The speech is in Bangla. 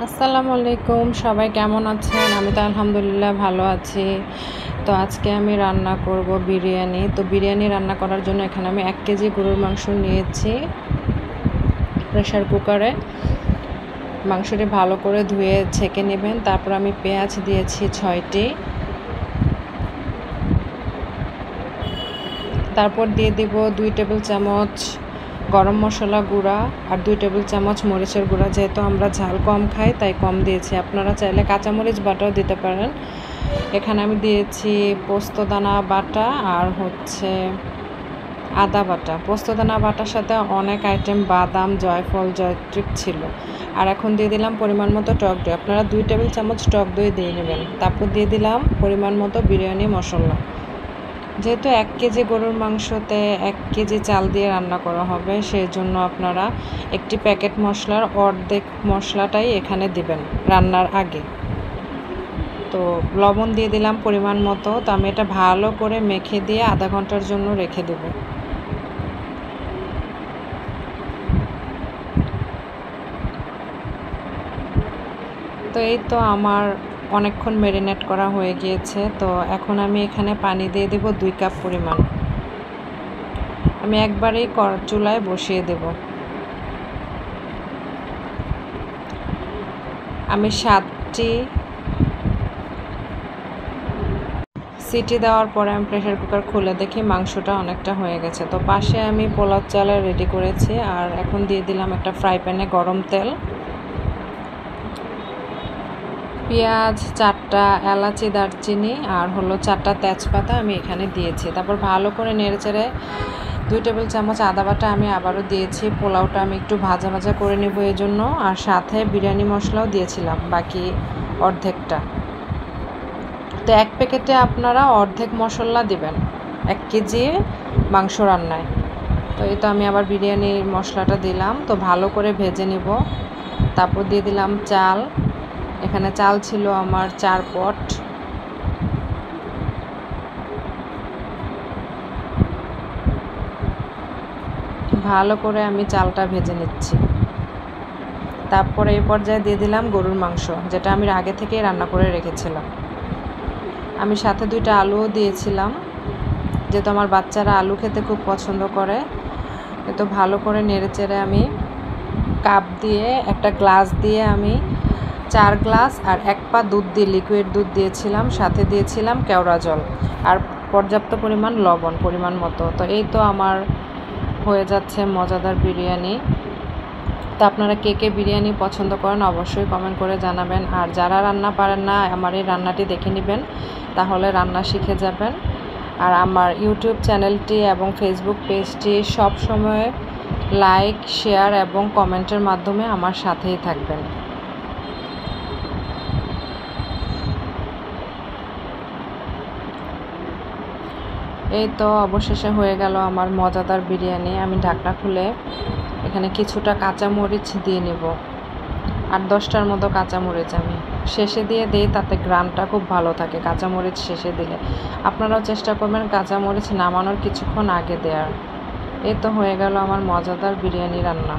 আসসালামু আলাইকুম, সবাই কেমন আছেন? আমি তো আলহামদুলিল্লাহ ভালো আছি। তো আজকে আমি রান্না করব বিরিয়ানি। তো বিরিয়ানি রান্না করার জন্য এখানে আমি 1 কেজি গরুর মাংস নিয়েছি প্রেসার কুকারে। মাংসটি ভালো করে ধুয়ে ছেঁকে নেবেন। তারপর আমি পেঁয়াজ দিয়েছি 6টি। তারপর দিয়ে দিব 2 টেবিল চামচ গরম মশলা গুঁড়া আর 2 টেবিল চামচ মরিচের গুঁড়া। যেহেতু আমরা ঝাল কম খাই তাই কম দিয়েছি, আপনারা চাইলে কাঁচামরিচ বাটাও দিতে পারেন। এখানে আমি দিয়েছি পোস্তদানা বাটা আর আদা বাটা। পোস্তদানা বাটার সাথে অনেক আইটেম বাদাম, জয়ফল, জয়ত্রী ছিল। আর এখন দিয়ে দিলাম পরিমাণ মতো টক দই। আপনারা 2 টেবিল চামচ টক দই দিয়ে নেবেন। তারপর দিয়ে দিলাম পরিমাণ মতো বিরিয়ানি মশলা। যেহেতু 1 কেজি গরুর মাংসতে 1 কেজি চাল দিয়ে রান্না করা হবে, সেই জন্য আপনারা একটি প্যাকেট মশলার অর্ধেক মশলাটাই এখানে দিবেন রান্নার আগে। তো লবণ দিয়ে দিলাম পরিমাণ মতো। তো আমি এটা ভালো করে মেখে দিয়ে আধা ঘন্টার জন্য রেখে দেব। তো এই তো আমার অনেকক্ষণ ম্যারিনেট করা হয়ে গিয়েছে। তো এখন আমি এখানে পানি দিয়ে দেব 2 কাপ পরিমাণ। আমি একবারেই চুলায় বসিয়ে দেব। আমি 7টি সিটি দেওয়ার পরে আমি প্রেসার কুকার খুলে দেখি মাংসটা অনেকটা হয়ে গেছে। তো পাশে আমি পোলাও চাল রেডি করেছি। আর এখন দিয়ে দিলাম একটা ফ্রাই প্যানে গরম তেল, পেঁয়াজ 4টা, এলাচি, দারচিনি আর 4টা তেজপাতা আমি এখানে দিয়েছি। তারপর ভালো করে নেড়েচেড়ে 2 টেবিল চামচ আদা বাটা আমি আবারও দিয়েছি। পোলাওটা আমি একটু ভাজা ভাজা করে নেব এই জন্য। আর সাথে বিরিয়ানি মশলাও দিয়েছিলাম বাকি অর্ধেকটা। তো 1 প্যাকেটে আপনারা অর্ধেক মশলা দিবেন 1 কেজি মাংস রান্নায়। তো এই তো আমি আবার বিরিয়ানির মশলাটা দিলাম। তো ভালো করে ভেজে নিব। তারপর দিয়ে দিলাম চাল। এখানে চাল ছিল আমার 4 পট। ভালো করে আমি চালটা ভেজে নিচ্ছি। তারপরে এই পর্যায়ে দিয়ে দিলাম গরুর মাংস, যেটা আমি আগে থেকেই রান্না করে রেখেছিলাম। আমি সাথে 2টা আলুও দিয়েছিলাম, যেহেতু আমার বাচ্চারা আলু খেতে খুব পছন্দ করে। তো ভালো করে নেড়েচেড়ে আমি কাপ দিয়ে একটা গ্লাস দিয়ে আমি 4 গ্লাস আর 1 পা দুধ দিয়ে লিকুইড দুধ দিয়েছিলাম। সাথে দিয়েছিলাম কেওড়া জল আর পর্যাপ্ত পরিমাণ লবণ পরিমাণ মতো। তো এই তো আমার হয়ে যাচ্ছে মজাদার বিরিয়ানি। তো আপনারা কে কে বিরিয়ানি পছন্দ করেন অবশ্যই কমেন্ট করে জানাবেন। আর যারা রান্না পারেন না, আমার এই রান্নাটি দেখে নেবেন, তাহলে রান্না শিখে যাবেন। আর আমার ইউটিউব চ্যানেলটি এবং ফেসবুক পেজটি সব সময় লাইক, শেয়ার এবং কমেন্টের মাধ্যমে আমার সাথেই থাকবেন। এই তো অবশেষে হয়ে গেল আমার মজাদার বিরিয়ানি। আমি ঢাকনা খুলে এখানে কিছুটা কাঁচামরিচ দিয়ে নেব। 8-10টার মতো কাঁচামরিচ আমি শেষে দিয়ে দিই, তাতে গ্রানটা খুব ভালো থাকে কাঁচামরিচ শেষে দিলে। আপনারাও চেষ্টা করবেন কাঁচামরিচ নামানোর কিছুক্ষণ আগে দেওয়ার। এই তো হয়ে গেল আমার মজাদার বিরিয়ানি রান্না।